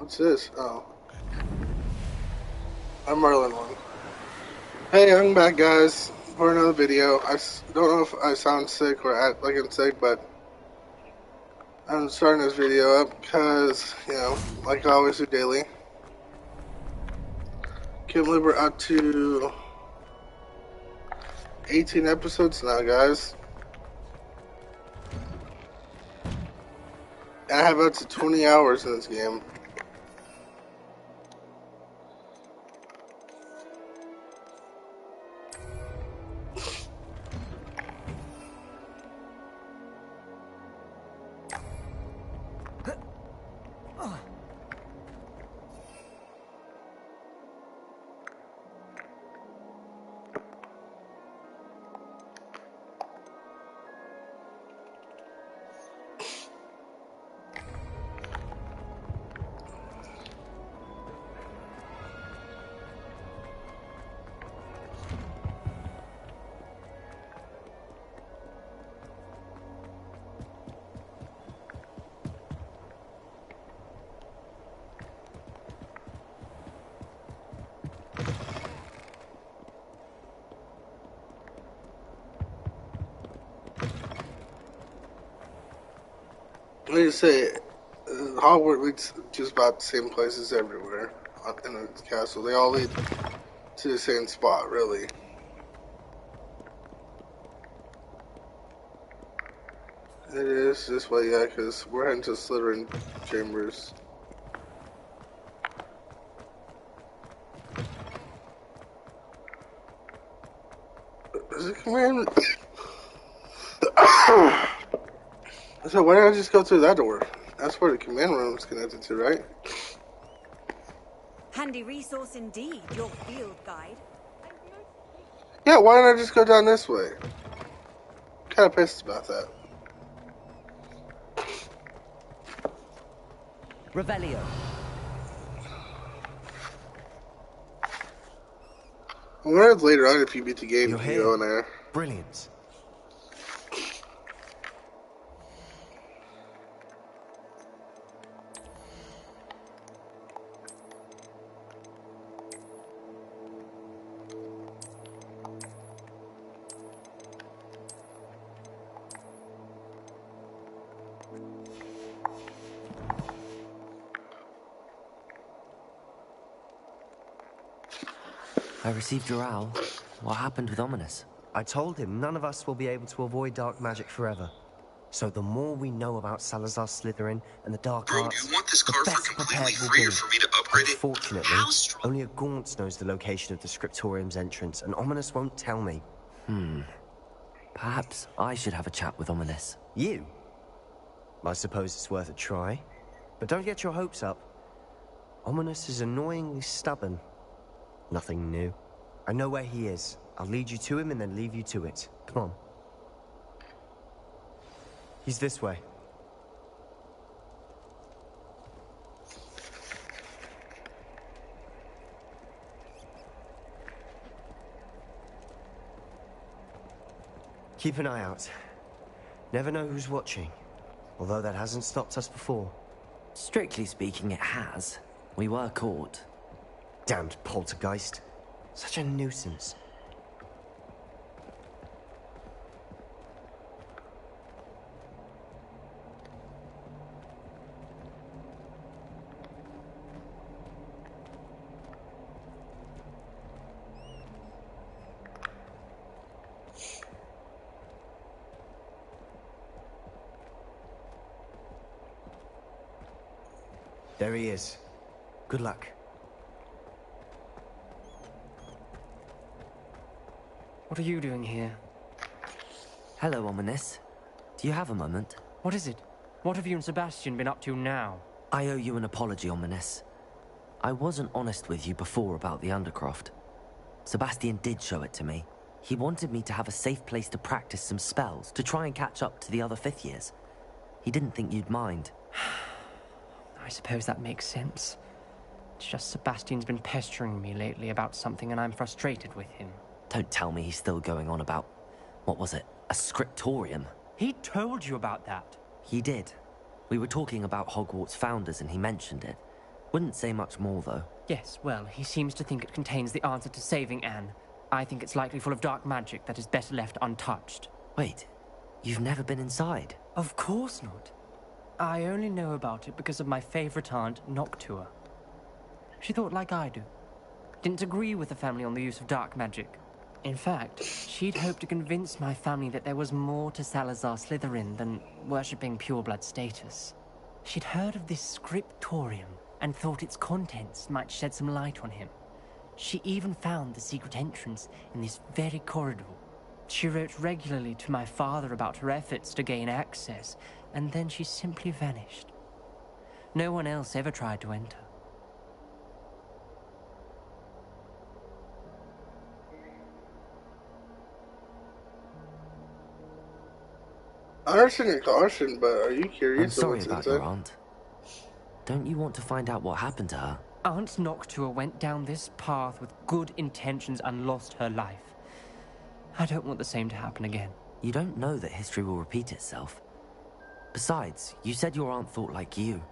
What's this? Oh. I'm Merlin one. Hey, I'm back, guys, for another video. Don't know if I sound sick or act like I'm sick, but I'm starting this video up because, like I always do daily. Can't believe we're up to 18 episodes now, guys. I have up to 20 hours in this game. Like I say, Hogwart leads just about the same places everywhere in the castle. They all lead to the same spot, really. It is this way, yeah, because we're heading to Slytherin chambers. Is it command? So why don't I just go through that door? That's where the command room is connected to, right? Handy resource indeed, your field guide. Yeah, why don't I just go down this way? Kind of pissed about that. Revelio. I wonder if later on, if you beat the game, you You're can here. go in there. Brilliant. I received your owl. What happened with Ominous? I told him none of us will be able to avoid dark magic forever. So the more we know about Salazar Slytherin and the dark arts, do you want this the card for best completely prepared we'll free or be. for me to upgrade it? Unfortunately, How strong? only a Gaunt knows the location of the Scriptorium's entrance, and Ominous won't tell me. Perhaps I should have a chat with Ominous. You? I suppose it's worth a try. But don't get your hopes up. Ominous is annoyingly stubborn. Nothing new. I know where he is. I'll lead you to him and then leave you to it. Come on. He's this way. Keep an eye out. Never know who's watching. Although that hasn't stopped us before. Strictly speaking, it has. We were caught. Damned poltergeist. Such a nuisance. There he is. Good luck. What are you doing here? Hello, Ominous. Do you have a moment? What is it? What have you and Sebastian been up to now? I owe you an apology, Ominous. I wasn't honest with you before about the Undercroft. Sebastian did show it to me. He wanted me to have a safe place to practice some spells, to try and catch up to the other fifth years. He didn't think you'd mind. I suppose that makes sense. It's just Sebastian's been pestering me lately about something and I'm frustrated with him. Don't tell me he's still going on about, what was it, a scriptorium? He told you about that. He did. We were talking about Hogwarts founders and he mentioned it. Wouldn't say much more, though. Yes, well, he seems to think it contains the answer to saving Anne. I think it's likely full of dark magic that is better left untouched. Wait, you've never been inside? Of course not. I only know about it because of my favorite aunt, Noctua. She thought like I do. Didn't agree with the family on the use of dark magic. In fact, she'd hoped to convince my family that there was more to Salazar Slytherin than worshipping pureblood status. She'd heard of this scriptorium and thought its contents might shed some light on him. She even found the secret entrance in this very corridor. She wrote regularly to my father about her efforts to gain access, and then she simply vanished. No one else ever tried to enter. I understand your caution, but are you I'm curious of sorry what's about inside? your aunt. Don't you want to find out what happened to her? Aunt Noctua went down this path with good intentions and lost her life. I don't want the same to happen again. You don't know that history will repeat itself. Besides, you said your aunt thought like you.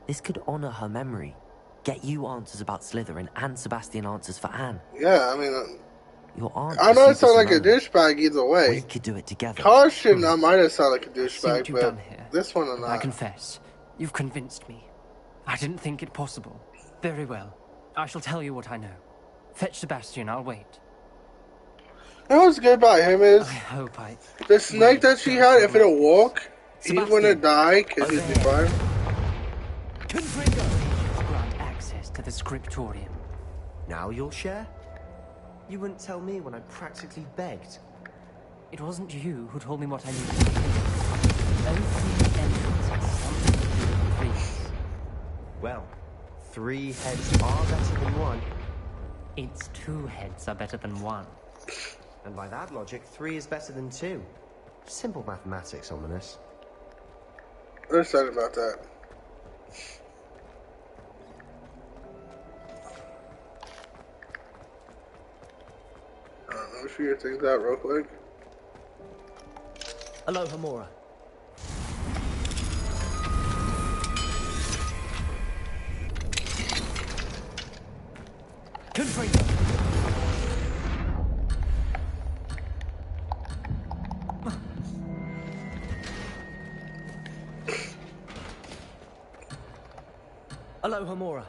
This could honor her memory. Get you answers about Slytherin and Sebastian answers for Anne. Yeah, I mean, Your aunt. I know I sound like a Simone. douchebag either We way. could do it together. Caution, I might have sounded like a I see what douchebag, you've but done here. this one I'm I not. confess, you've convinced me. I didn't think it possible. Very well. I shall tell you what I know. Fetch Sebastian, I'll wait. You know what's good about him is I hope I... the snake that she had. If it awoke, he wouldn't die because he'd be fine. grant access to the scriptorium. Now you'll share? You wouldn't tell me when I practically begged. It wasn't you who told me what I needed to do. Opening entrance has something to do with trees. Well, 3 heads are better than 1. Its 2 heads are better than 1. And by that logic, 3 is better than 2. Simple mathematics, Ominous. I'm excited about that. Let me figure things out real quick. Aloha Mora. Confringo. Aloha Mora.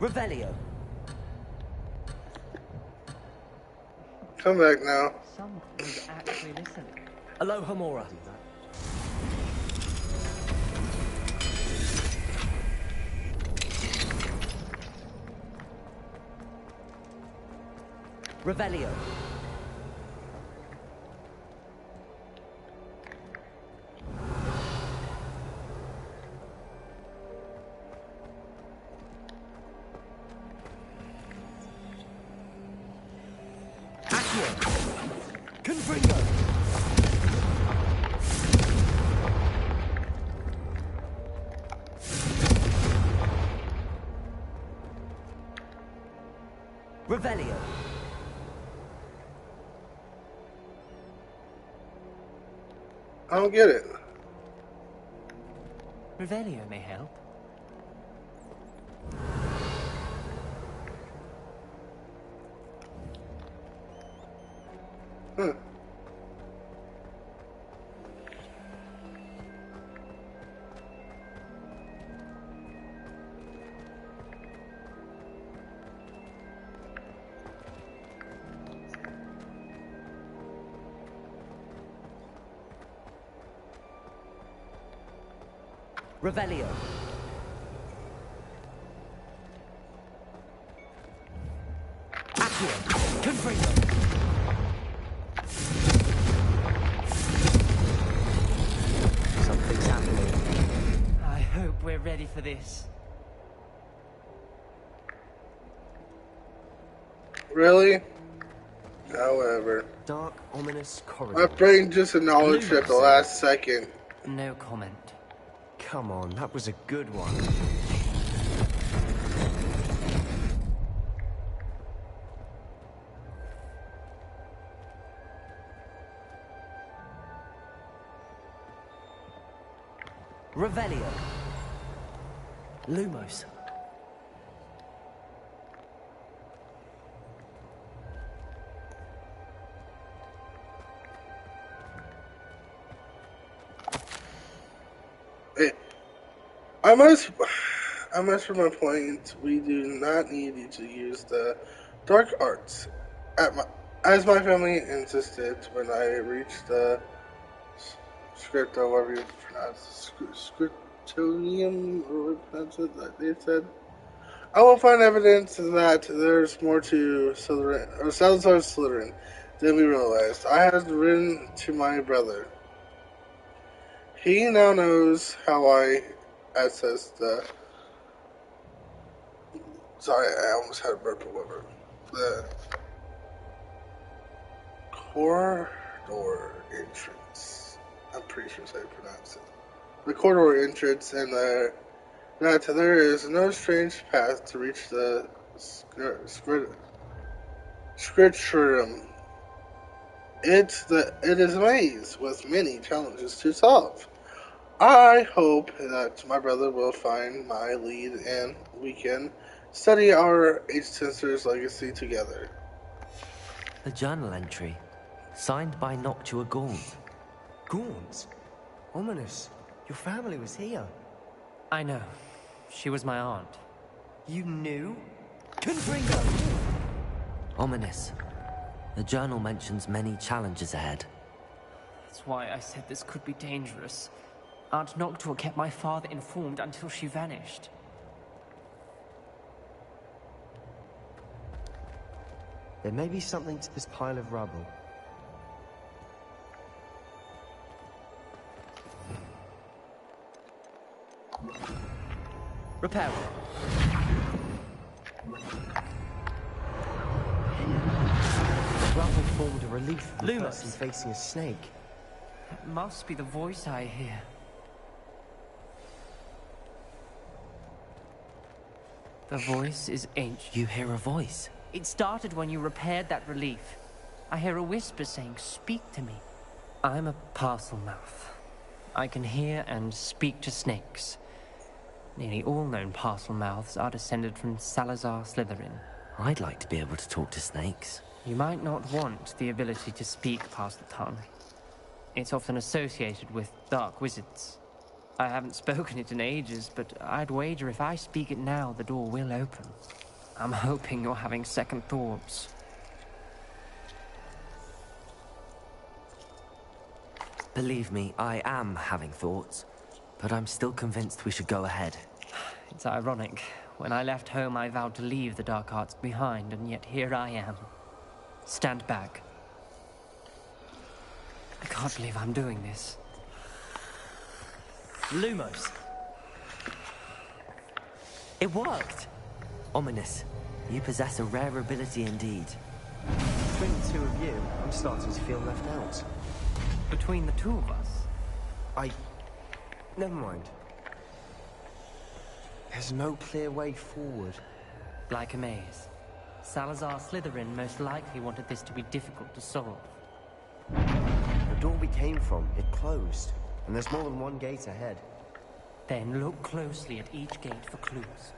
Revelio. Come back now. Some would actually listen. Aloha Mora. Revelio. Confringo. Revelio. I don't get it. Revelio may help. Revelio. Accio. Confringo. Something's happening. I hope we're ready for this. Really? However, Dark, ominous my corridors. brain just acknowledged at the last second. No comment. Come on, that was a good one. Revelio. Lumos. Hey, I must for my point, we do not need you to use the dark arts, as my family insisted when I reached the script, or whatever you pronounce it, scriptonium, or what you pronounce it, like they said. I will find evidence that there's more to Slytherin, or Salazar Slytherin than we realized. I had written to my brother. He now knows how I access the. Sorry, I almost had a burp or whatever. The corridor entrance. I'm pretty sure that's how you pronounce it. The corridor entrance, and that there is no strange path to reach the scripturum. It is a maze with many challenges to solve. I hope that my brother will find my lead and we can study our ancestors' legacy together. The journal entry. Signed by Noctua Gaunt. Gaunt? Ominous. Your family was here. I know. She was my aunt. You knew? Confringo! Ominous. The journal mentions many challenges ahead. That's why I said this could be dangerous. Aunt Noctua kept my father informed until she vanished. There may be something to this pile of rubble. Repair. The rubble formed a relief of the Lumos. person facing a snake. It must be the voice I hear. The voice is ancient. You hear a voice. It started when you repaired that relief. I hear a whisper saying, "Speak to me." I'm a parcel mouth. I can hear and speak to snakes. Nearly all known parcel mouths are descended from Salazar Slytherin. I'd like to be able to talk to snakes. You might not want the ability to speak past the tongue. It's often associated with dark wizards. I haven't spoken it in ages, but I'd wager if I speak it now, the door will open. I'm hoping you're having second thoughts. Believe me, I am having thoughts, but I'm still convinced we should go ahead. It's ironic. When I left home, I vowed to leave the dark arts behind, and yet here I am. Stand back. I can't believe I'm doing this. Lumos. It worked! Ominous. You possess a rare ability indeed. Between the two of you, I'm starting to feel left out. Between the two of us, Never mind. There's no clear way forward. like a maze. Salazar Slytherin most likely wanted this to be difficult to solve. The door we came from, it closed. And there's more than one gate ahead. Then look closely at each gate for clues.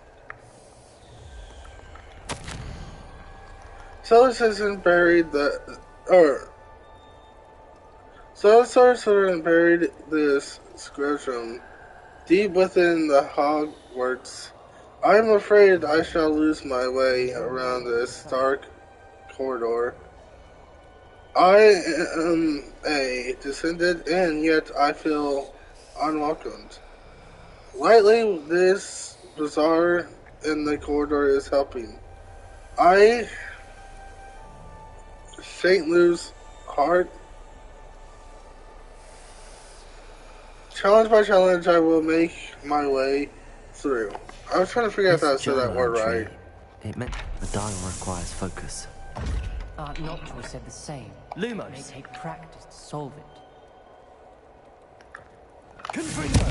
Salazar buried Salazar buried this scrotum deep within the Hogwarts. I am afraid I shall lose my way around this dark corridor. I am a descendant, and yet I feel unwelcomed. Lately, this bazaar in the corridor is helping. St. Louis heart. Challenge by challenge, I will make my way through. I was trying to figure out how to say that word right. It meant the dial requires focus. Aunt Noctua said the same. Lumos. It may take practice to solve it. Confringo.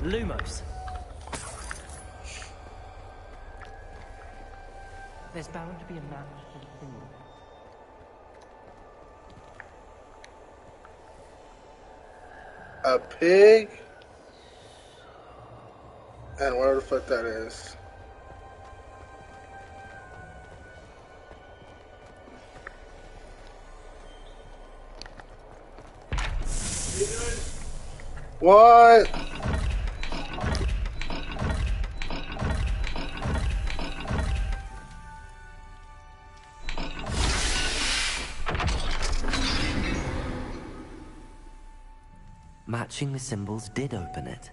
Lumos. There's bound to be a match to the symbol. a pig, and where the fuck that is. What? Matching the symbols did open it.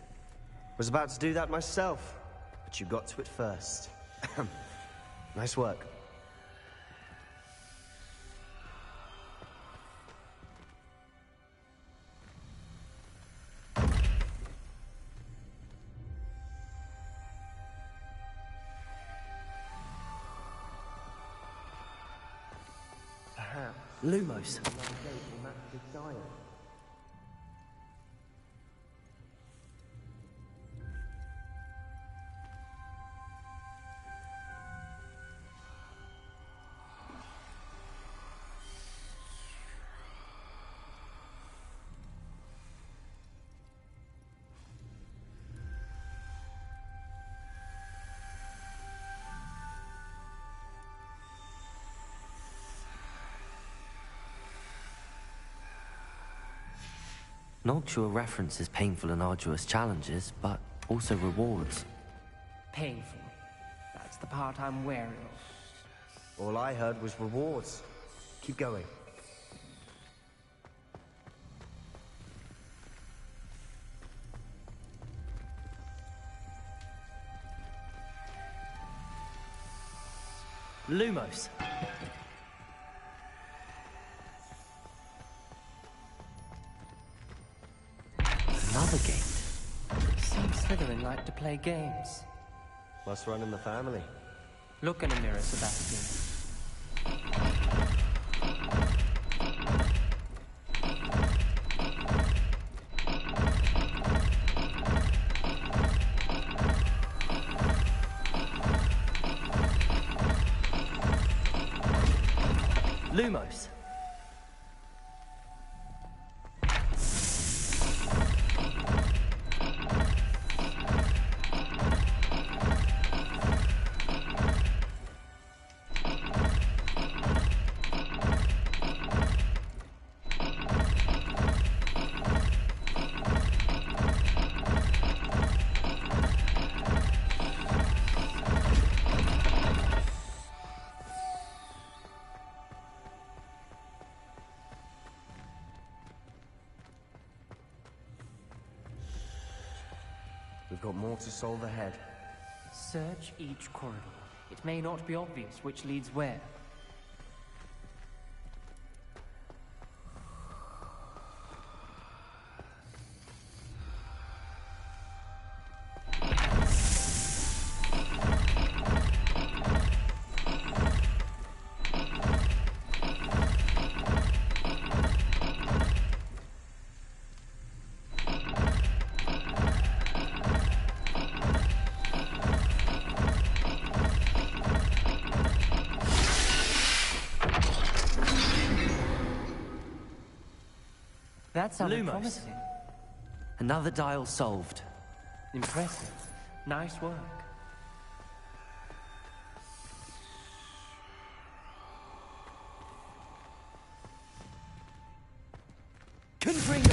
Was about to do that myself, but you got to it first. Nice work. Perhaps Lumos. Noctua references painful and arduous challenges, but also rewards. Painful. That's the part I'm wary of. All I heard was rewards. Keep going. Lumos. Another gate. Seems Slytherin like to play games. Must run in the family. Look in a mirror, Sebastian. Lumos. We've got more to solve ahead. Search each corridor. It may not be obvious which leads where. That sounded Lumos. promising. Another dial solved. Impressive. Nice work. Confringo!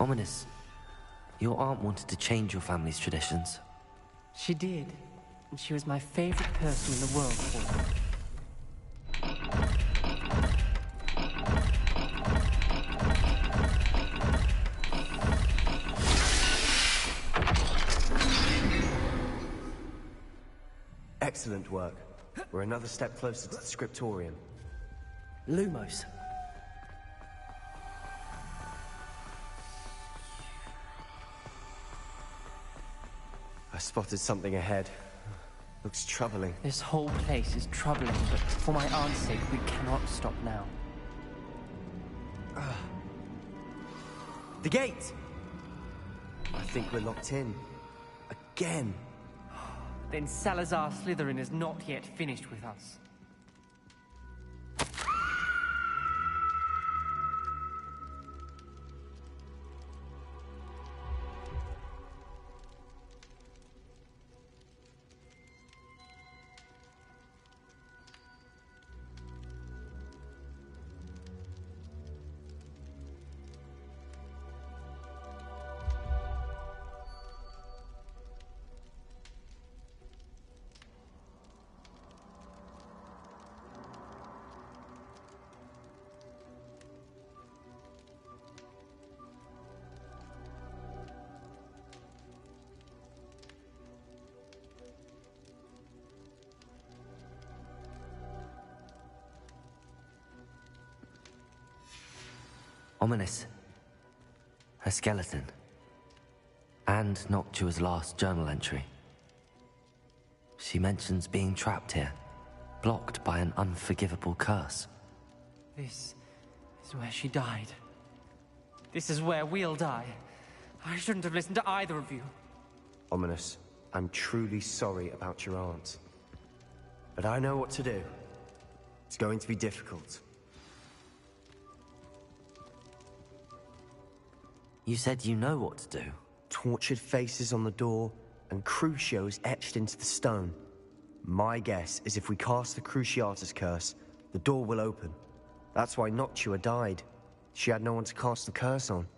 Ominous. Your aunt wanted to change your family's traditions. She did. And she was my favorite person in the world for it. Excellent work. We're another step closer to the scriptorium. Lumos. I spotted something ahead. Looks troubling. This whole place is troubling, but for my aunt's sake, we cannot stop now. The gate! I think we're locked in. Again. Then Salazar Slytherin is not yet finished with us. Ominous. A skeleton. And Noctua's last journal entry. She mentions being trapped here, blocked by an unforgivable curse. This is where she died. This is where we'll die. I shouldn't have listened to either of you. Ominous, I'm truly sorry about your aunt. But I know what to do. It's going to be difficult. You said you know what to do. Tortured faces on the door, and Crucios etched into the stone. My guess is if we cast the Cruciatus curse, the door will open. That's why Noctua died. She had no one to cast the curse on.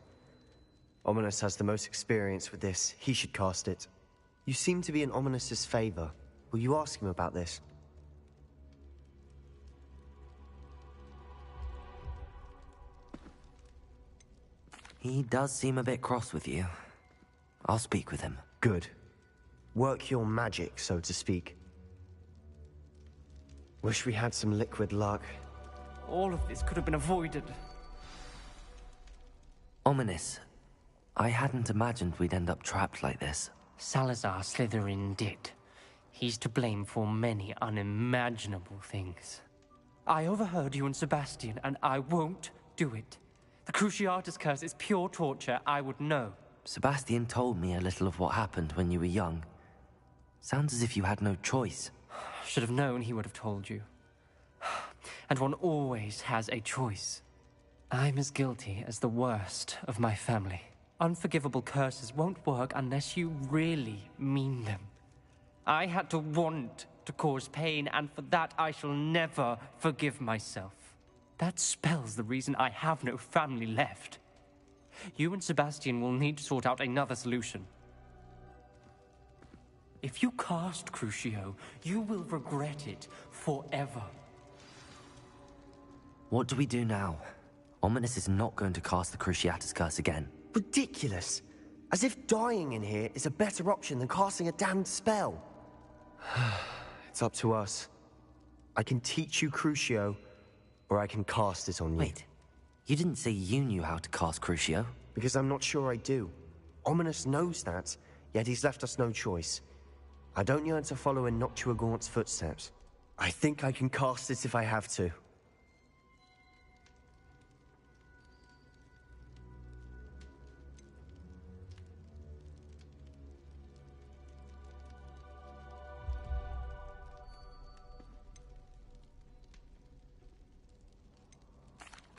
Ominous has the most experience with this. He should cast it. You seem to be in Ominous's favor. Will you ask him about this? He does seem a bit cross with you. I'll speak with him. Good. Work your magic, so to speak. Wish we had some liquid luck. All of this could have been avoided. Ominous. I hadn't imagined we'd end up trapped like this. Salazar Slytherin did. He's to blame for many unimaginable things. I overheard you and Sebastian, and I won't do it. The Cruciatus curse is pure torture, I would know. Sebastian told me a little of what happened when you were young. Sounds as if you had no choice. Should have known he would have told you. And one always has a choice. I'm as guilty as the worst of my family. Unforgivable curses won't work unless you really mean them. I had to want to cause pain, and for that I shall never forgive myself. That spells the reason I have no family left. You and Sebastian will need to sort out another solution. If you cast Crucio, you will regret it forever. What do we do now? Ominous is not going to cast the Cruciatus curse again. Ridiculous! As if dying in here is a better option than casting a damned spell. It's up to us. I can teach you Crucio, or I can cast it on you. Wait, you didn't say you knew how to cast Crucio? Because I'm not sure I do. Ominous knows that, yet he's left us no choice. I don't yearn to follow in Noctua Gaunt's footsteps. I think I can cast it if I have to.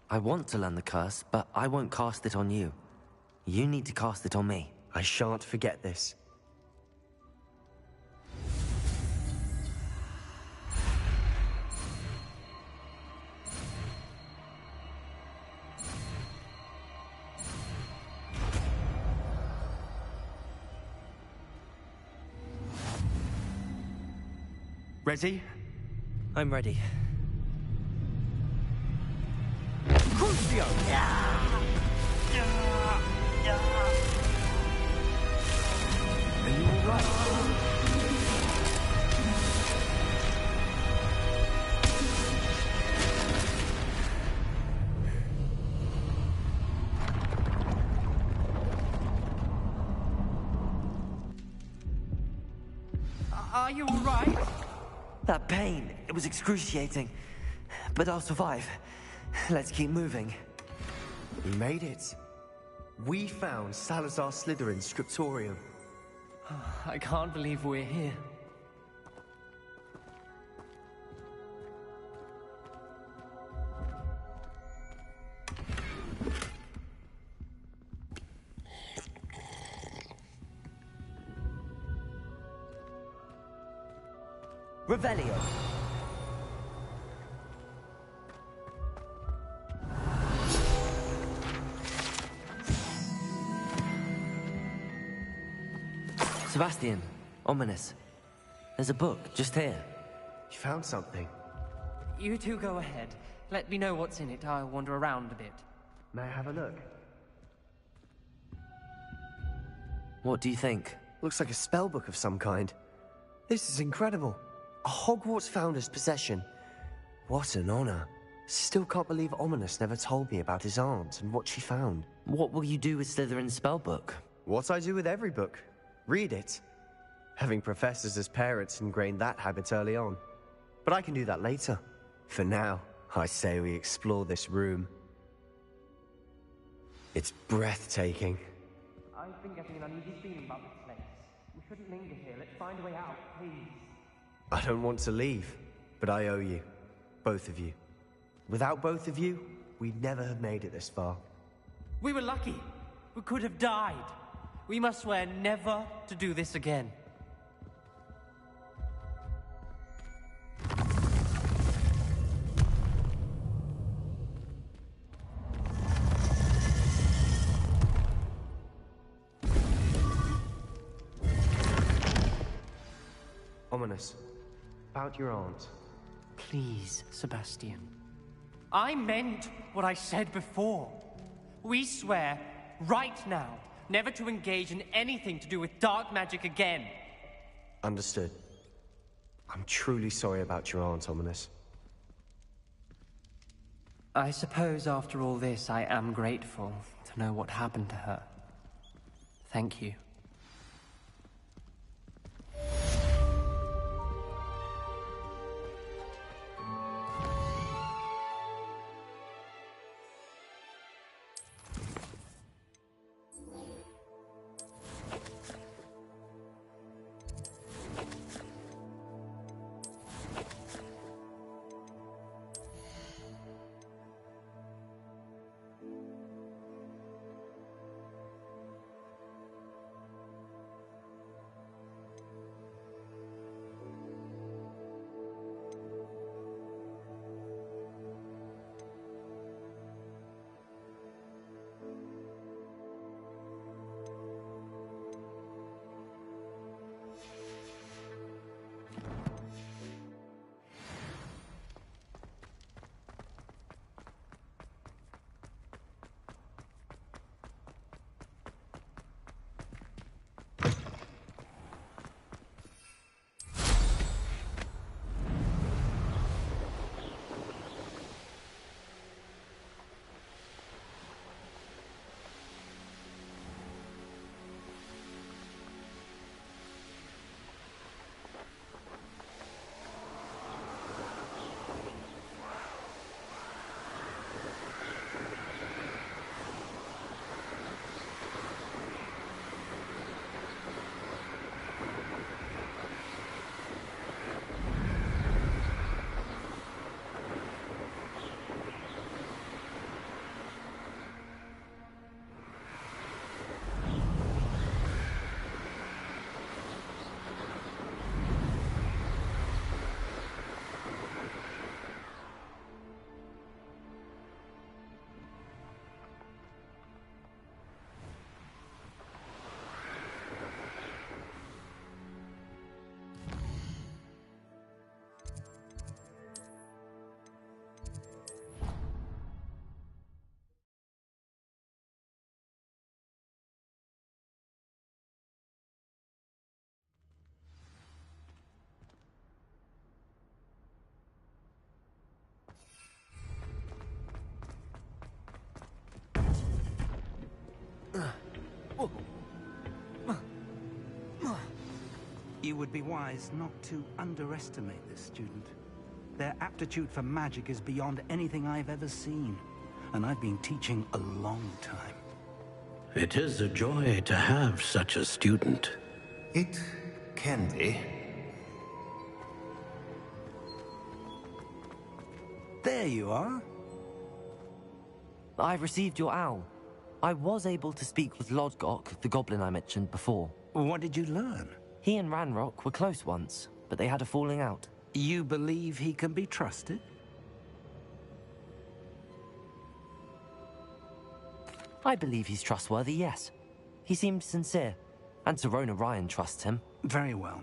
I want to learn the curse, but I won't cast it on you. You need to cast it on me. I shan't forget this. Ready? I'm ready. Crucio! Are you alright? Are you all right? That pain, it was excruciating. But I'll survive. Let's keep moving. We made it. We found Salazar Slytherin's scriptorium. I can't believe we're here. Revelio. Sebastian, ominous. There's a book just here. You found something. You two go ahead. Let me know what's in it. I'll wander around a bit. May I have a look? What do you think? Looks like a spell book of some kind. This is incredible. A Hogwarts founder's possession. What an honor. Still can't believe Ominous never told me about his aunt and what she found. What will you do with Slytherin's spellbook? What I do with every book. Read it. Having professors as parents ingrained that habit early on. But I can do that later. For now, I say we explore this room. It's breathtaking. I've been getting an uneasy feeling about this place. We shouldn't linger here. Let's find a way out, please. I don't want to leave, but I owe you. Both of you. Without both of you, we'd never have made it this far. We were lucky. We could have died. We must swear never to do this again. Ominous. About your aunt. Please, Sebastian. I meant what I said before. We swear, right now, never to engage in anything to do with dark magic again. Understood. I'm truly sorry about your aunt, Ominous. I suppose after all this, I am grateful to know what happened to her. Thank you. You would be wise not to underestimate this student. Their aptitude for magic is beyond anything I've ever seen, and I've been teaching a long time. It is a joy to have such a student. It can be. There you are. I received your owl. I was able to speak with Lodgok, the goblin I mentioned before. What did you learn? He and Ranrock were close once, but they had a falling out. You believe he can be trusted? I believe he's trustworthy, yes. He seemed sincere, and Serona Ryan trusts him. Very well.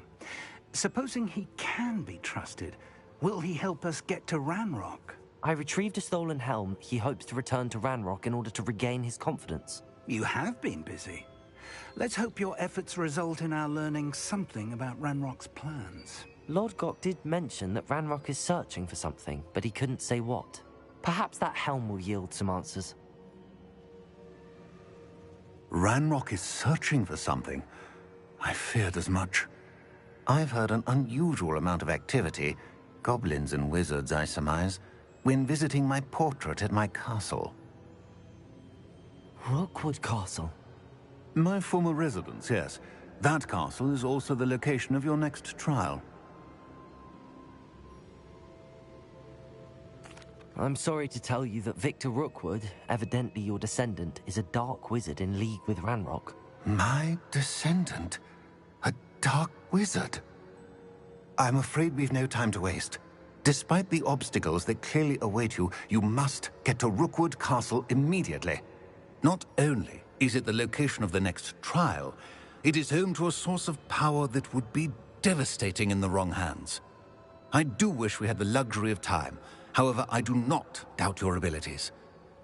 Supposing he can be trusted, will he help us get to Ranrock? I retrieved a stolen helm he hopes to return to Ranrock in order to regain his confidence. You have been busy. Let's hope your efforts result in our learning something about Ranrock's plans. Lodgok did mention that Ranrock is searching for something, but he couldn't say what. Perhaps that helm will yield some answers. Ranrock is searching for something. I feared as much. I've heard an unusual amount of activity, goblins and wizards, I surmise, when visiting my portrait at my castle. Rookwood Castle? My former residence, yes. That castle is also the location of your next trial. I'm sorry to tell you that Victor Rookwood, evidently your descendant, is a dark wizard in league with Ranrock. My descendant? A dark wizard? I'm afraid we've no time to waste. Despite the obstacles that clearly await you, you must get to Rookwood Castle immediately. Not only is it the location of the next trial, it is home to a source of power that would be devastating in the wrong hands. I do wish we had the luxury of time. However, I do not doubt your abilities.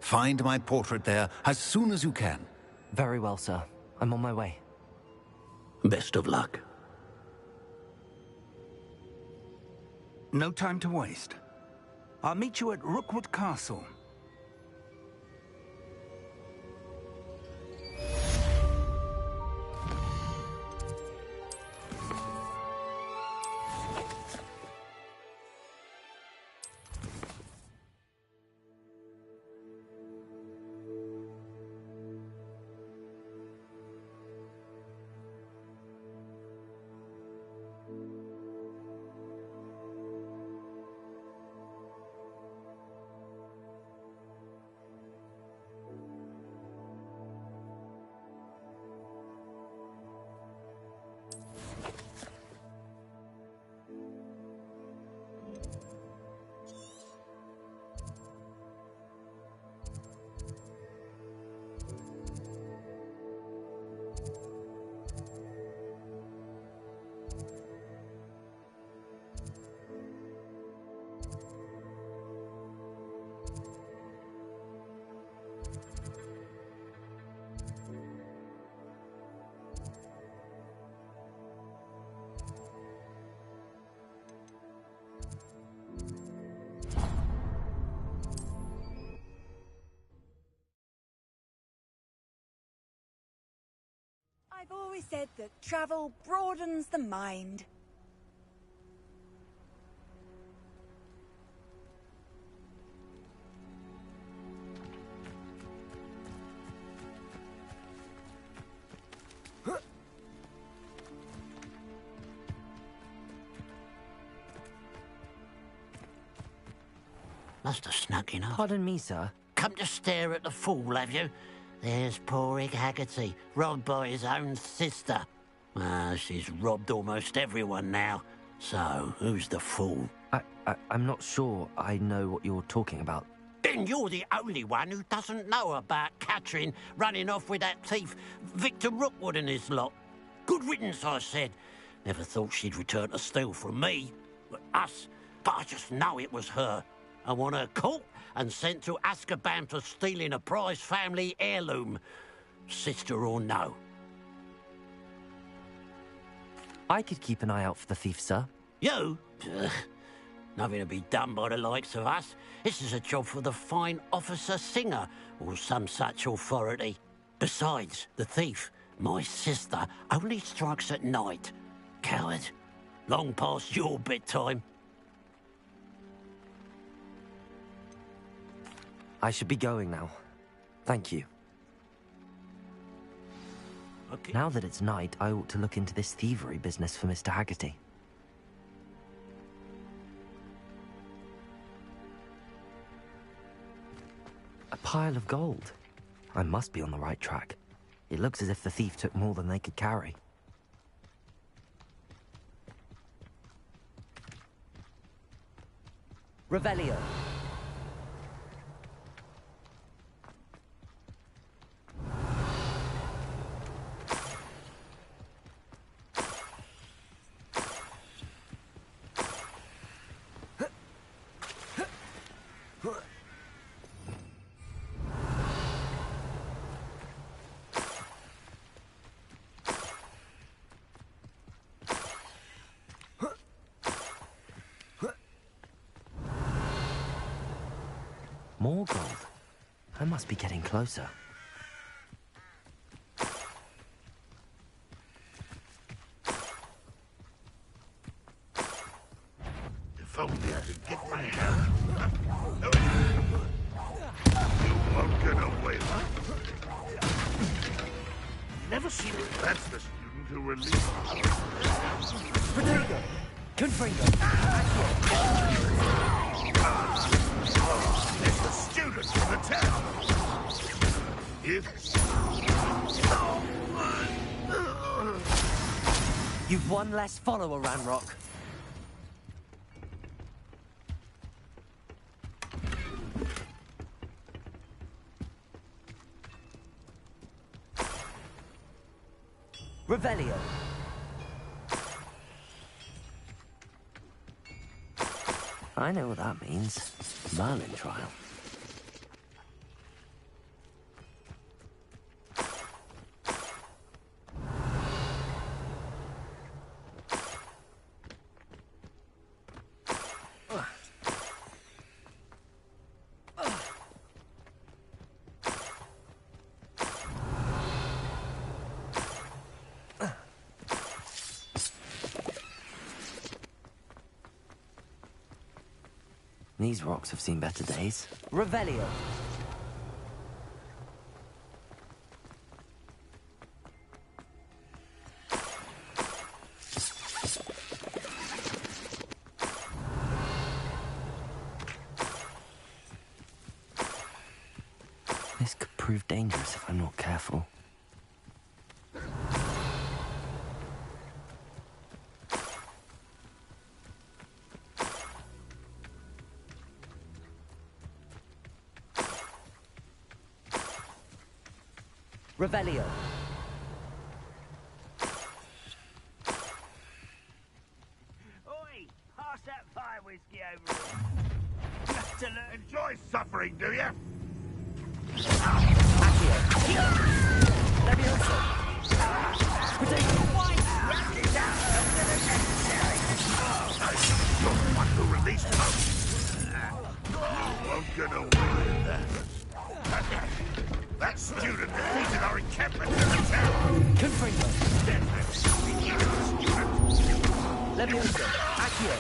Find my portrait there as soon as you can. Very well, sir. I'm on my way. Best of luck. No time to waste. I'll meet you at Rookwood Castle. I've always said that travel broadens the mind. Must have snuck in off. Pardon me, sir. Come to stare at the fool, have you? There's poor Egg Haggerty, robbed by his own sister. She's robbed almost everyone now. So, who's the fool? I'm not sure I know what you're talking about. Then you're the only one who doesn't know about Catherine running off with that thief, Victor Rookwood and his lot. Good riddance, I said. Never thought she'd return to steal from me, us, but I just know it was her. I want her caught and sent to Azkaban for stealing a prized family heirloom, sister or no. I could keep an eye out for the thief, sir. You? Ugh. Nothing to be done by the likes of us. This is a job for the fine officer Singer, or some such authority. Besides, the thief, my sister, only strikes at night. Coward. Long past your bedtime. I should be going now. Thank you. Okay. Now that it's night, I ought to look into this thievery business for Mr. Haggerty. A pile of gold. I must be on the right track. It looks as if the thief took more than they could carry. Revelio. More gold. I must be getting closer. If only I could get my hand. You won't get away with it. Never seen it. That's the student who released Protego! Confringo! It's the student from the town. You've one less follower, Ranrock. Revelio. I know what that means. Merlin trial. These rocks have seen better days. Revelio. This could prove dangerous if I'm not careful. Revelio. Oi! Pass that fire whiskey over here. You have to learn. Enjoy suffering, do you? Accio. Levioso. Protego. Wrap it down under the necessary. You're the one who released us. You won't get away with that. That student defeated our encampment in the town. Confringo. Levioso. Accio.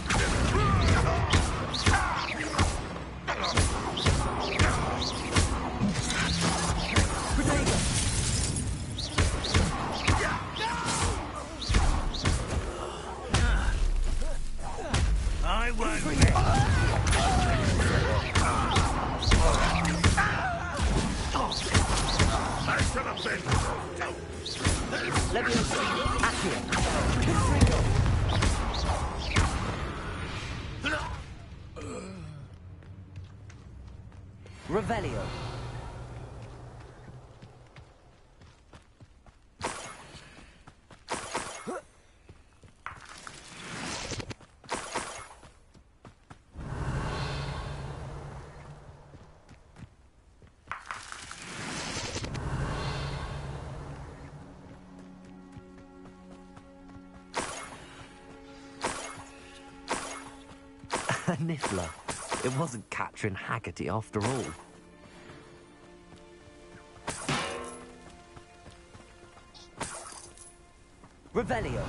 Protego. I won't let. I should have been. Levioso. Accio. Confringo. Revelio. A niffler. It wasn't Catherine Haggerty after all. Revelio.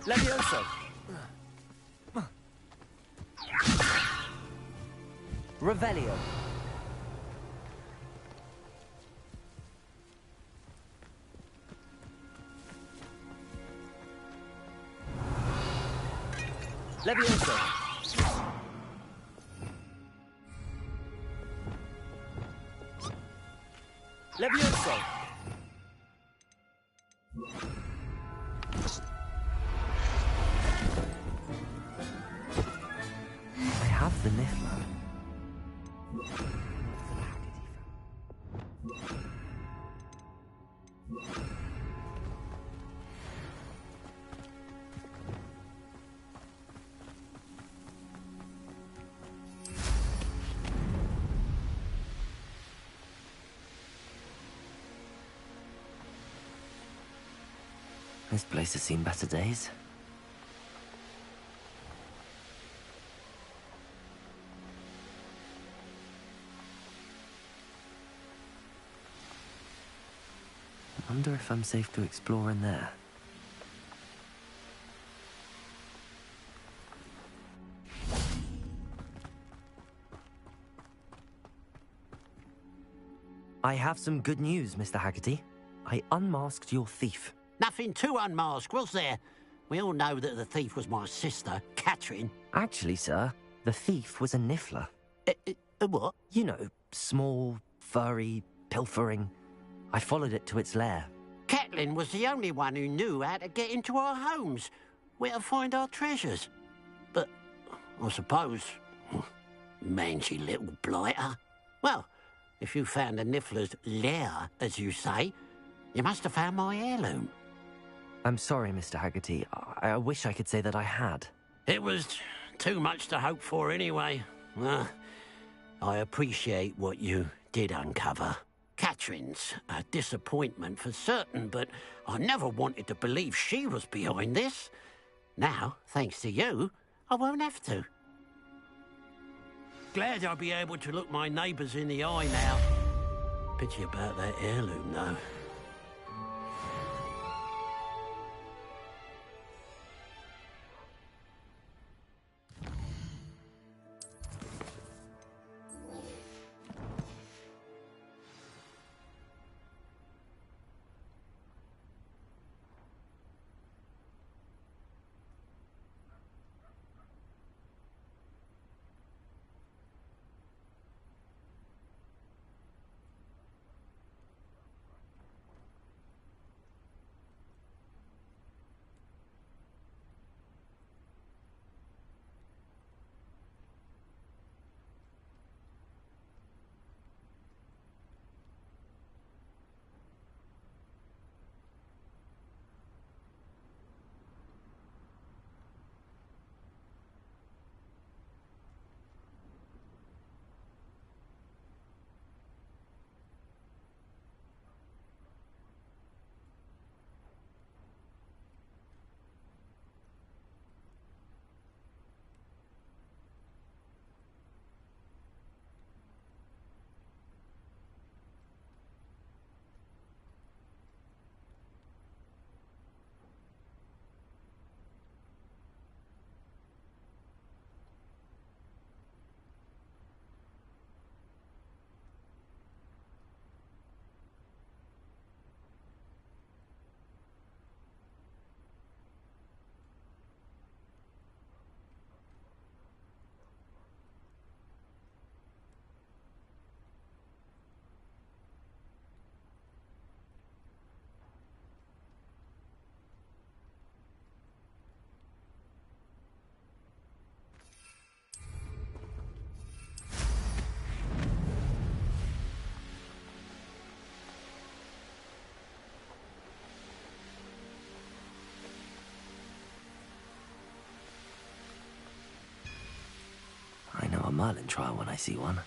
Levioso! Revelio. Levioso. Levioso. I have the Niffler. This place has seen better days. I wonder if I'm safe to explore in there. I have some good news, Mr. Haggerty. I unmasked your thief. Nothing to unmask, was there? We all know that the thief was my sister, Catherine. Actually, sir, the thief was a Niffler. A what? You know, small, furry, pilfering. I followed it to its lair. Catelyn was the only one who knew how to get into our homes, where to find our treasures. But I suppose, mangy little blighter. Well, if you found the Niffler's lair, as you say, you must have found my heirloom. I'm sorry, Mr. Haggerty. I wish I could say that I had. It was too much to hope for anyway. I appreciate what you did uncover. Catherine's a disappointment for certain, but I never wanted to believe she was behind this. Now, thanks to you, I won't have to. Glad I'll be able to look my neighbours in the eye now. Pity about that heirloom, though. I know a Merlin trial when I see one.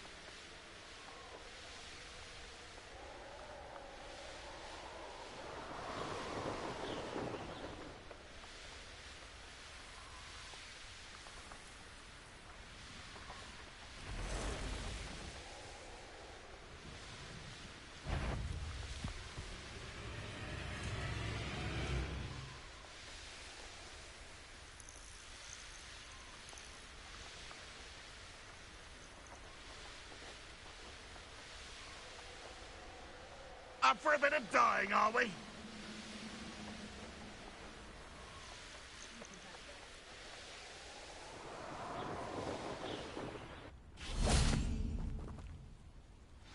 up for a bit of dying, are we?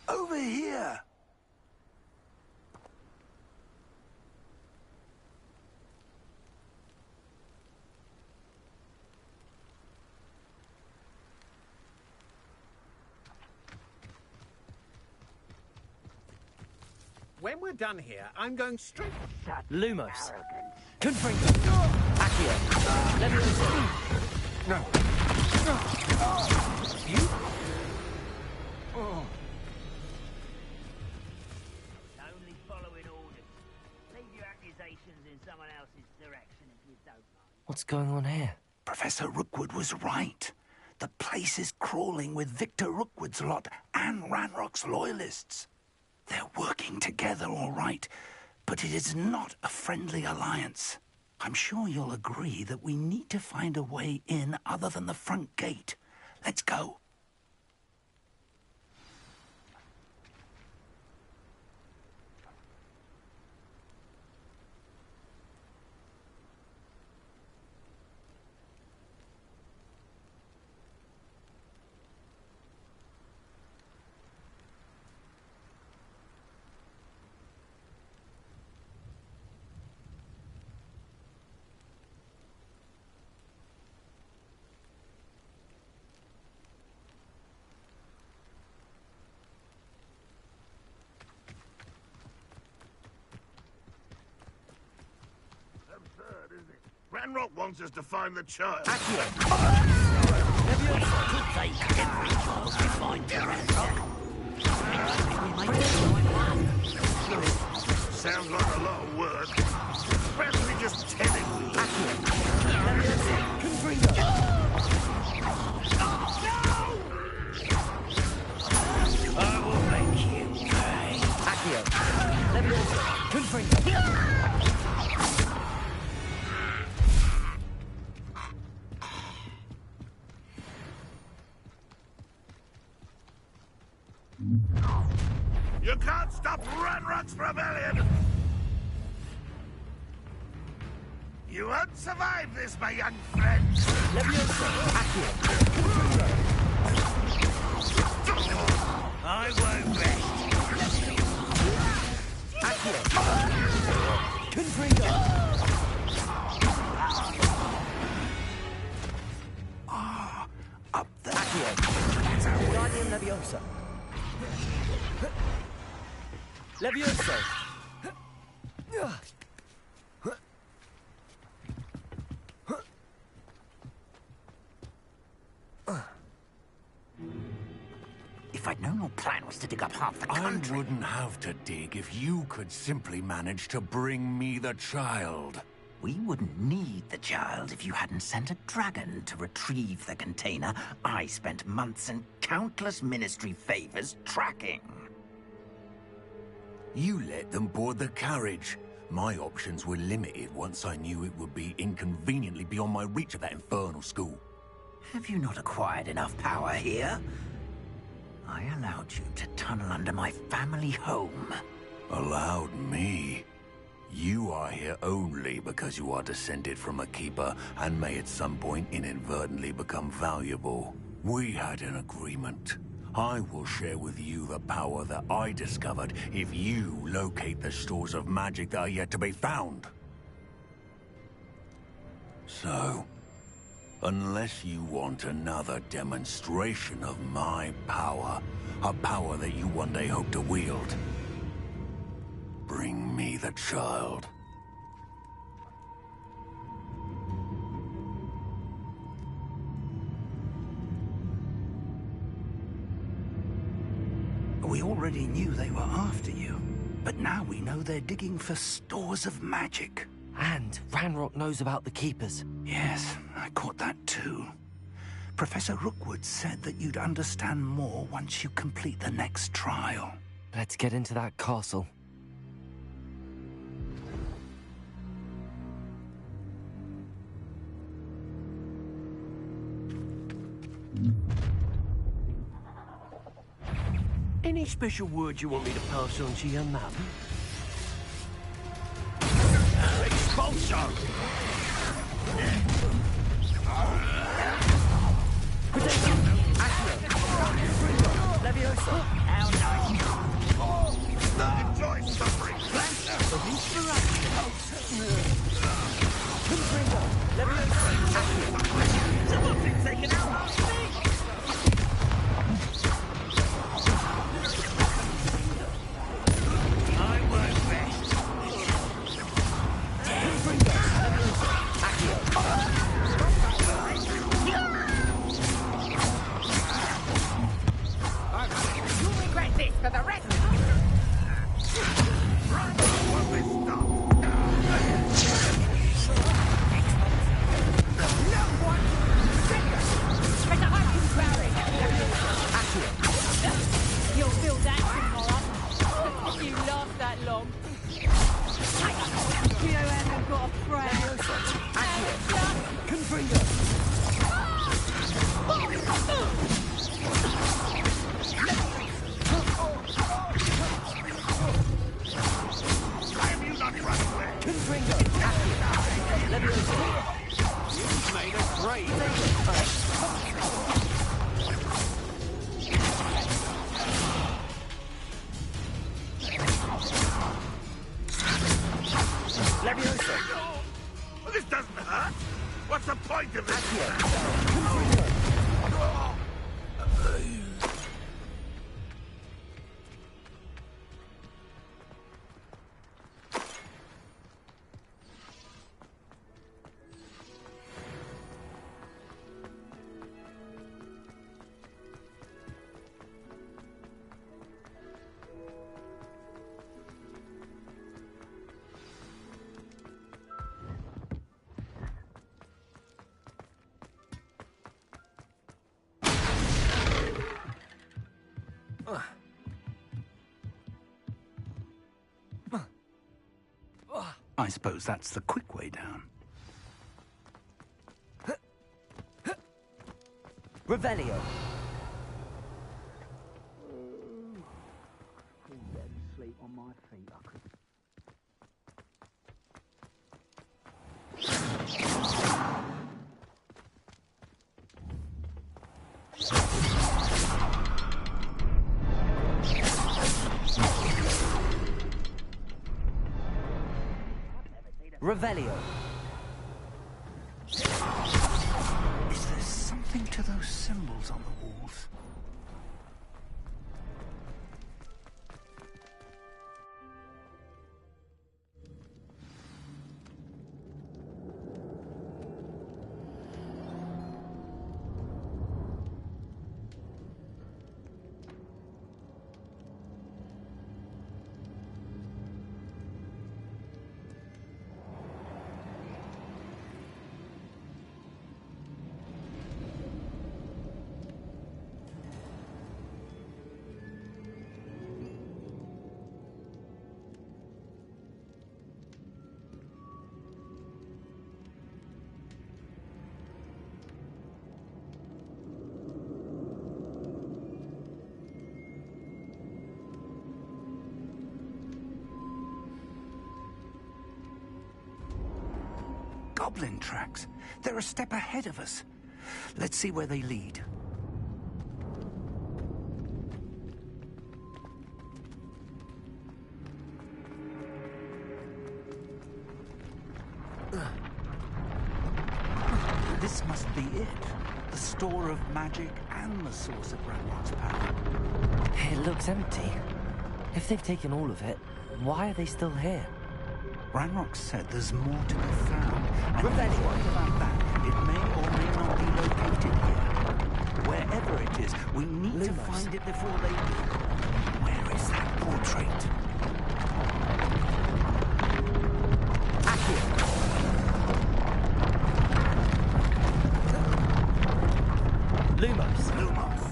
Over here! When we're done here, I'm going straight... Lumos. Confringo. Accio. Levioso. No. You? Only following orders. Leave your accusations in someone else's direction if you don't mind. What's going on here? Professor Rookwood was right. The place is crawling with Victor Rookwood's lot and Ranrock's loyalists. They're working together, all right, but it is not a friendly alliance. I'm sure you'll agree that we need to find a way in other than the front gate. Let's go. Absurd, isn't it? Ranrock wants us to find the child. Could take every child we find around. Sounds like a lot of work. Perhaps we just tell him. I will make you pay. Accio. Levioso. Confringo. You can't stop Ranrock's rebellion! You won't survive this, my young friend! I won't rest. Up there. Guardian Leviosa. Levioso. If I'd known your plan was to dig up half the I country... wouldn't have to dig if you could simply manage to bring me the child. We wouldn't need the child if you hadn't sent a dragon to retrieve the container I spent months and countless ministry favors tracking. You let them board the carriage. My options were limited once I knew it would be inconveniently beyond my reach of that infernal school. Have you not acquired enough power here? I allowed you to tunnel under my family home. Allowed me? You are here only because you are descended from a keeper and may at some point inadvertently become valuable. We had an agreement. I will share with you the power that I discovered if you locate the stores of magic that are yet to be found. So, unless you want another demonstration of my power, a power that you one day hope to wield, bring me the child. We already knew they were after you, but now we know they're digging for stores of magic. And Ranrock knows about the Keepers. Yes, I caught that too. Professor Rookwood said that you'd understand more once you complete the next trial. Let's get into that castle. Any special words you want me to pass on to your mum? Expulso! Leviosa! How nice. Enjoy suffering! Of inspiration! Confringo! Leviosa! Someone's been taken out last week. I won't rest. Confringo! Leviosa! You'll regret this for the rest of You'll feel that tomorrow. If you last that long. You know how got a friend. Confringo! Why have you not run away? Confringo! Leviosa! You've made a great Leviosa! Well, this doesn't hurt. What's the point of it? I suppose that's the quick way down. Revelio. sleep on my feet. I could. Revelio. Is there something to those symbols on the walls? Goblin tracks. They're a step ahead of us. Let's see where they lead. This must be it. The store of magic and the source of Ranrock's power. It looks empty. If they've taken all of it, why are they still here? Ranrock said there's more to be found. And if he's right about that, it may or may not be located here. Wherever it is, we need to find it before they do. Where is that portrait? Lumos. Lumos.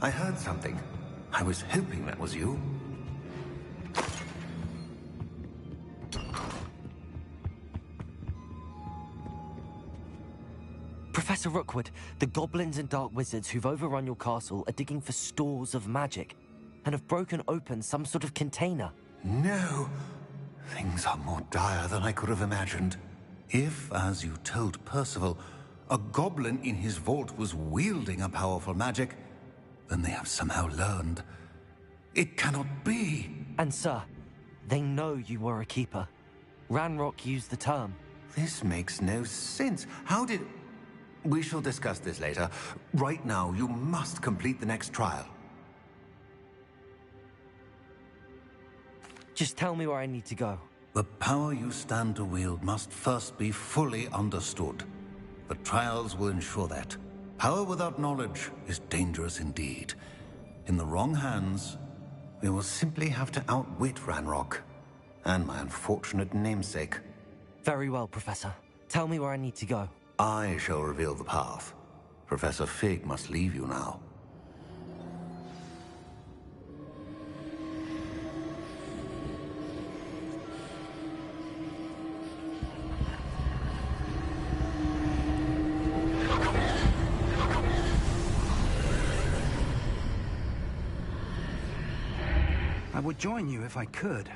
I heard something. I was hoping that was you. Professor Rookwood, the goblins and dark wizards who've overrun your castle are digging for stores of magic and have broken open some sort of container. No. Things are more dire than I could have imagined. If, as you told Percival, a goblin in his vault was wielding a powerful magic, then they have somehow learned. It cannot be. And sir, they know you were a keeper. Ranrock used the term. This makes no sense. How did... We shall discuss this later. Right now, you must complete the next trial. Just tell me where I need to go. The power you stand to wield must first be fully understood. The trials will ensure that. Power without knowledge is dangerous indeed. In the wrong hands, we will simply have to outwit Ranrock and my unfortunate namesake. Very well, Professor. Tell me where I need to go. I shall reveal the path. Professor Fig must leave you now. I would join you if I could.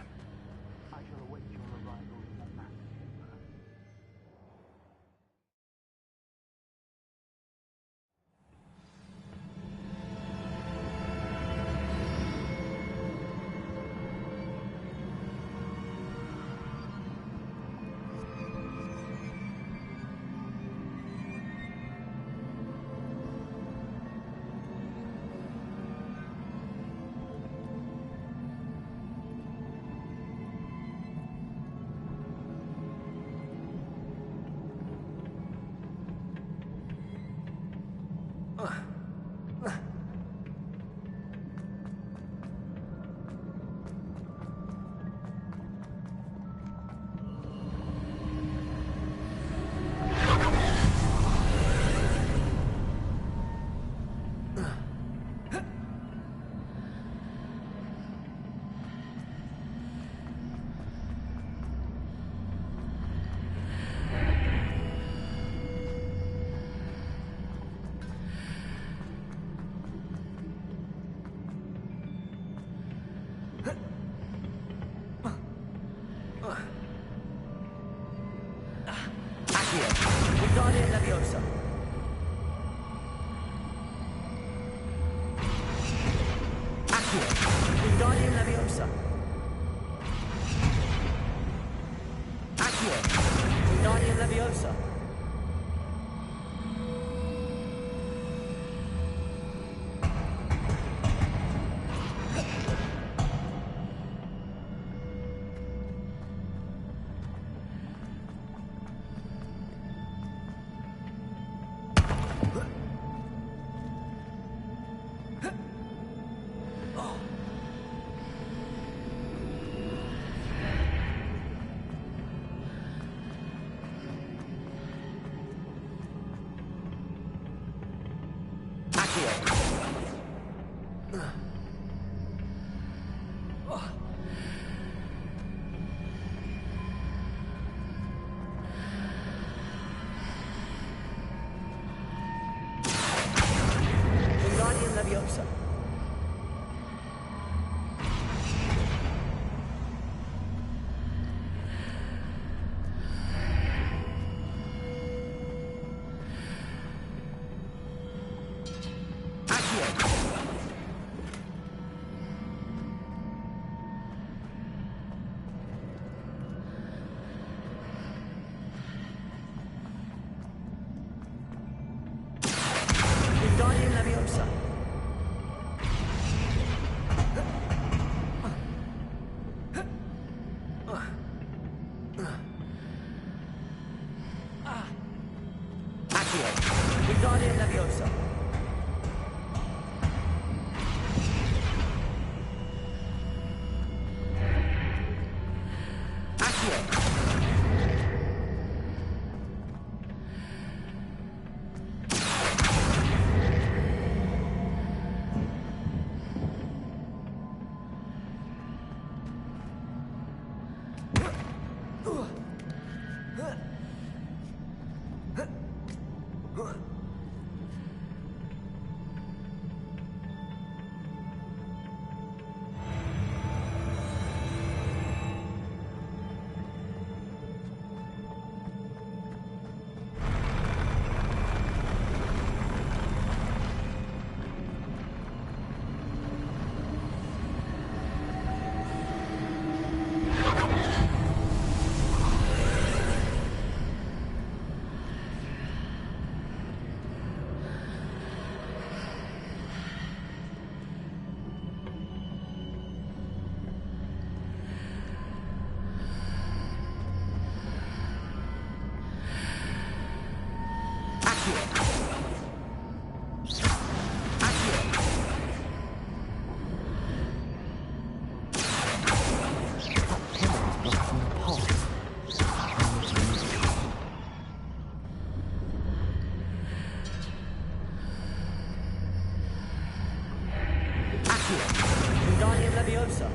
Leviosa.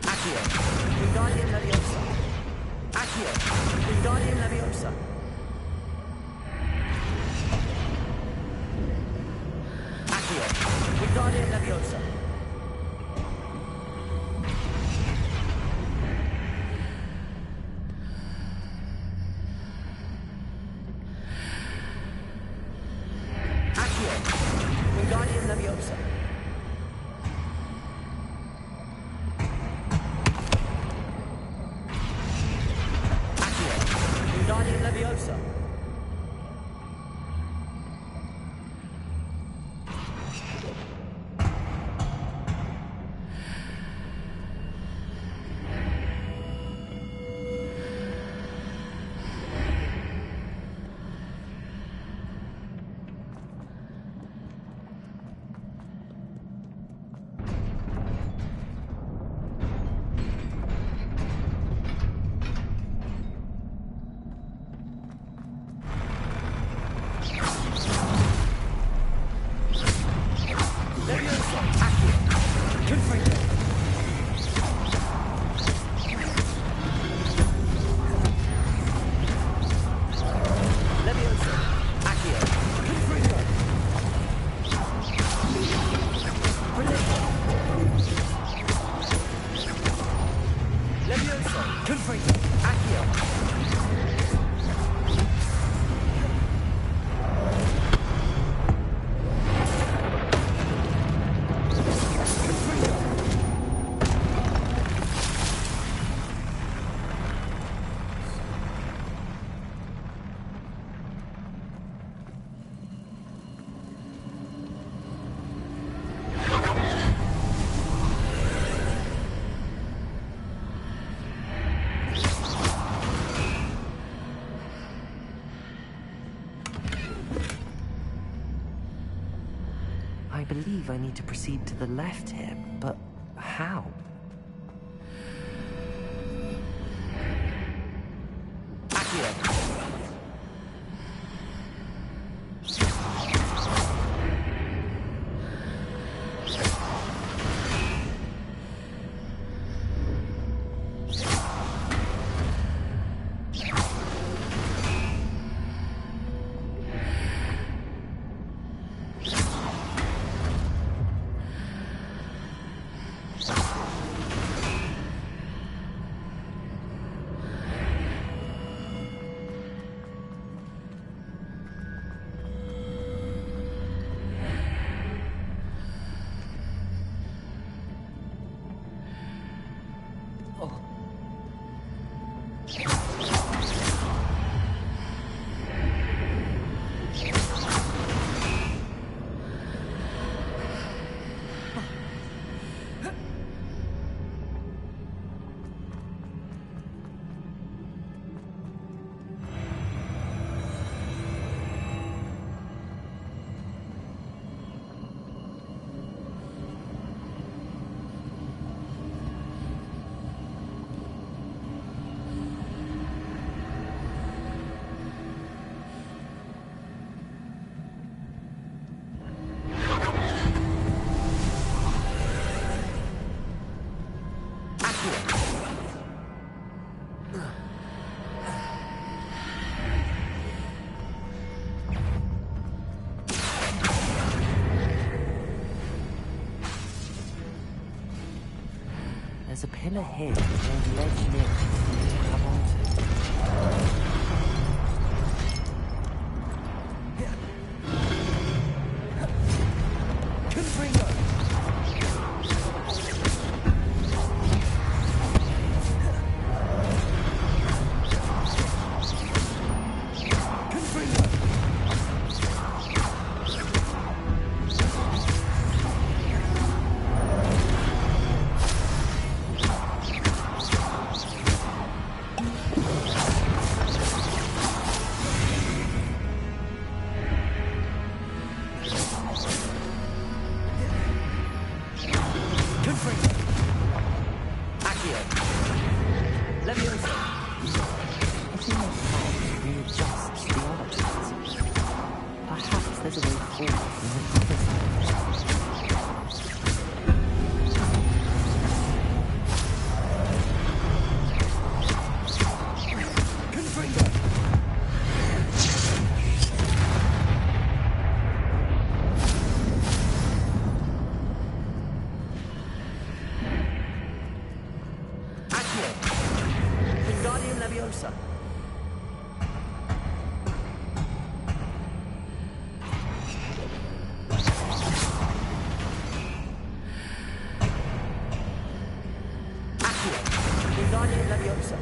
Accio. Wingardium Leviosa. Accio. Wingardium Leviosa. Accio. Wingardium Leviosa. Accio. Wingardium Leviosa. Wingardium Leviosa. I believe I need to proceed to the left here, but how? Accio. There's a pillar here with a ledge near it for me to grab onto. Accio. Leviosa. If we make plans, readjust the arches. Perhaps there's a way forward from the other side. Leviosa. Accio. Wingardium Leviosa.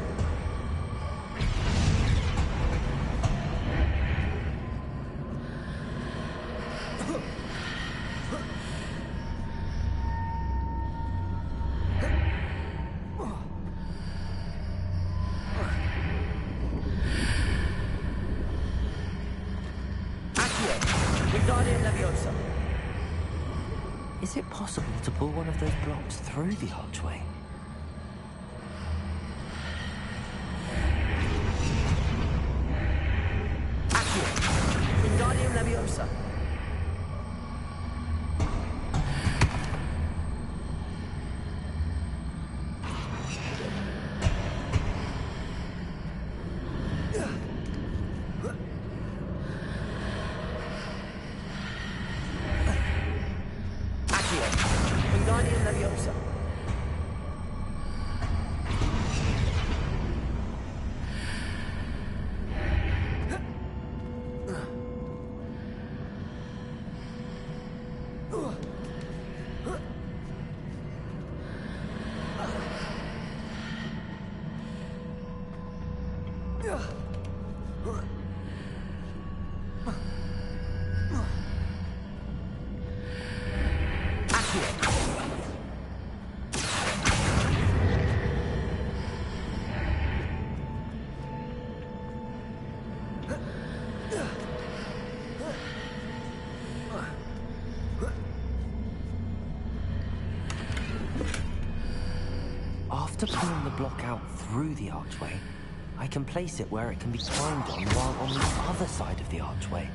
Wingardium Leviosa. Is it possible to pull one of those blocks through the archway? Accio. Wingardium Leviosa. Wingardium Leviosa. After pulling the block out through the archway, I can place it where it can be climbed on while on the other side of the archway.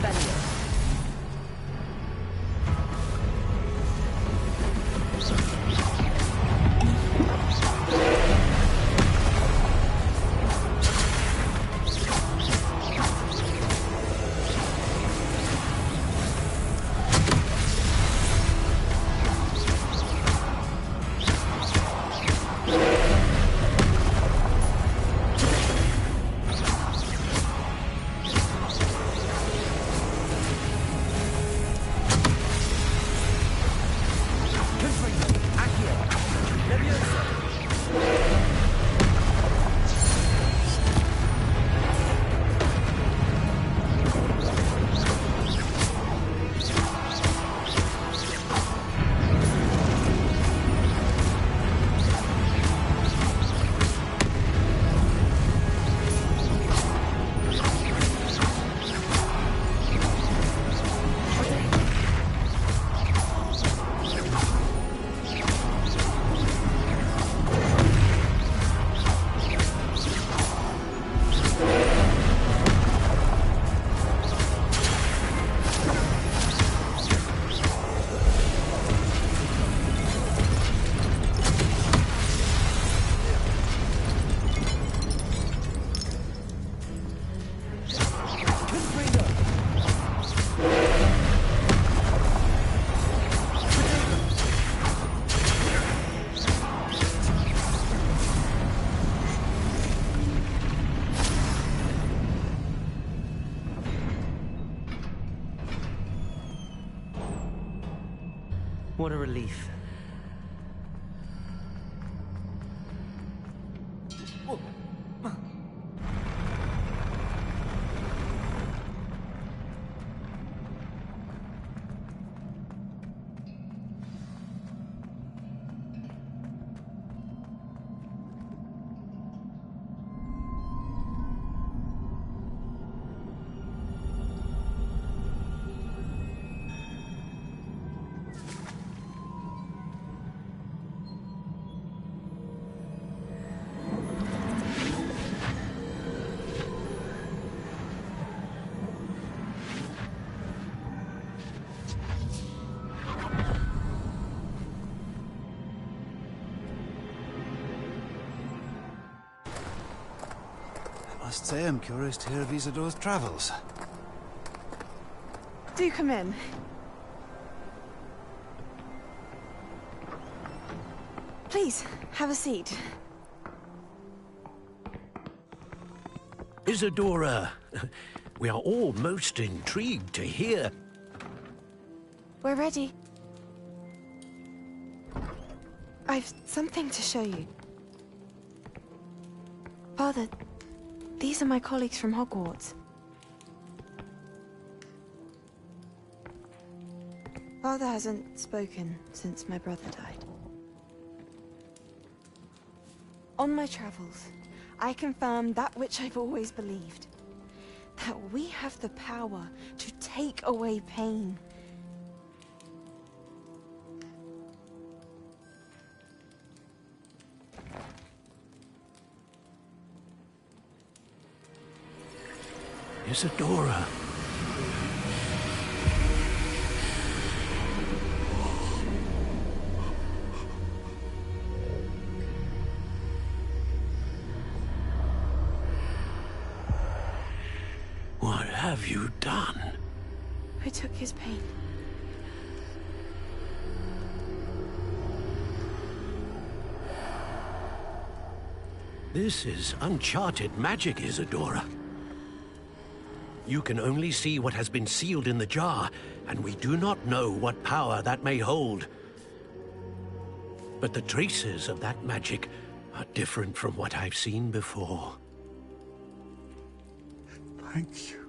Revelio. What a relief. I must say I'm curious to hear of Isidore's travels. Do come in. Please, have a seat. Isadora, we are all most intrigued to hear. We're ready. I've something to show you. Father, these are my colleagues from Hogwarts. Father hasn't spoken since my brother died. On my travels, I confirmed that which I've always believed. That we have the power to take away pain. Isadora. What have you done? I took his pain. This is uncharted magic, Isadora. You can only see what has been sealed in the jar, and we do not know what power that may hold. But the traces of that magic are different from what I've seen before. Thank you.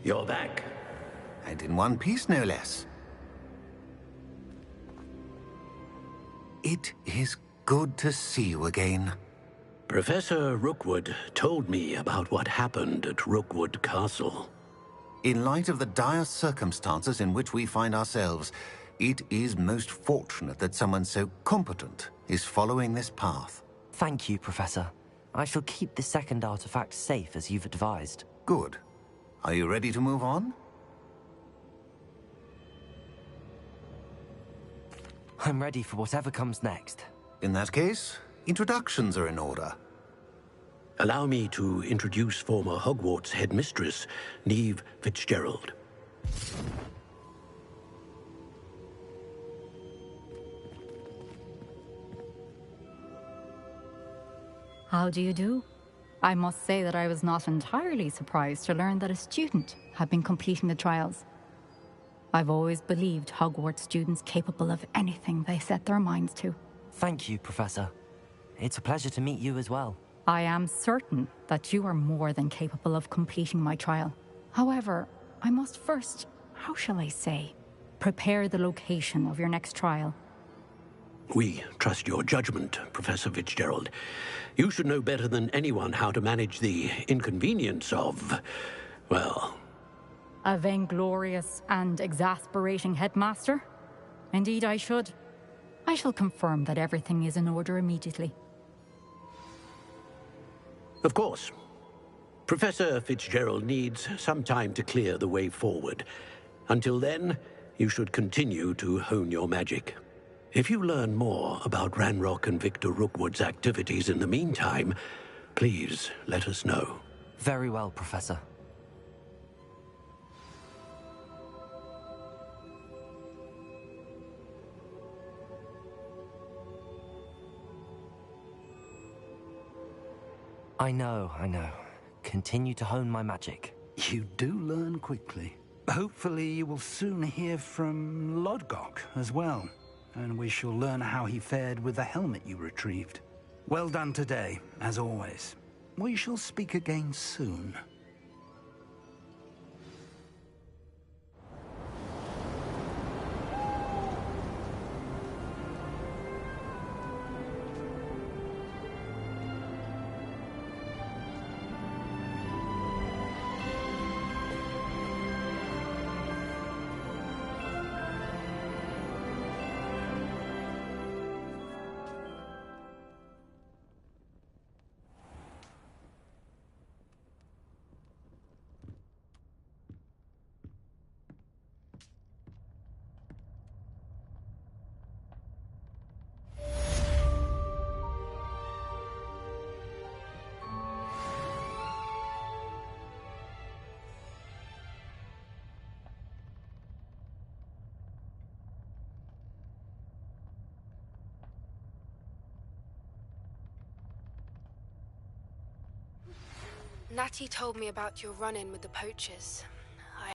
You're back. And in one piece, no less. It is good to see you again. Professor Rookwood told me about what happened at Rookwood Castle. In light of the dire circumstances in which we find ourselves, it is most fortunate that someone so competent is following this path. Thank you, Professor. I shall keep the second artifact safe as you've advised. Good. Are you ready to move on? I'm ready for whatever comes next. In that case, introductions are in order. Allow me to introduce former Hogwarts headmistress, Neve Fitzgerald. How do you do? I must say that I was not entirely surprised to learn that a student had been completing the trials. I've always believed Hogwarts students capable of anything they set their minds to. Thank you, Professor. It's a pleasure to meet you as well. I am certain that you are more than capable of completing my trial. However, I must first, how shall I say, prepare the location of your next trial. We trust your judgment, Professor Fitzgerald. You should know better than anyone how to manage the inconvenience of, well... A vainglorious and exasperating headmaster? Indeed I should. I shall confirm that everything is in order immediately. Of course. Professor Fitzgerald needs some time to clear the way forward. Until then, you should continue to hone your magic. If you learn more about Ranrock and Victor Rookwood's activities in the meantime, please let us know. Very well, Professor. I know. Continue to hone my magic. You do learn quickly. Hopefully you will soon hear from Lodgok as well, and we shall learn how he fared with the helmet you retrieved. Well done today, as always. We shall speak again soon. Natty told me about your run-in with the poachers.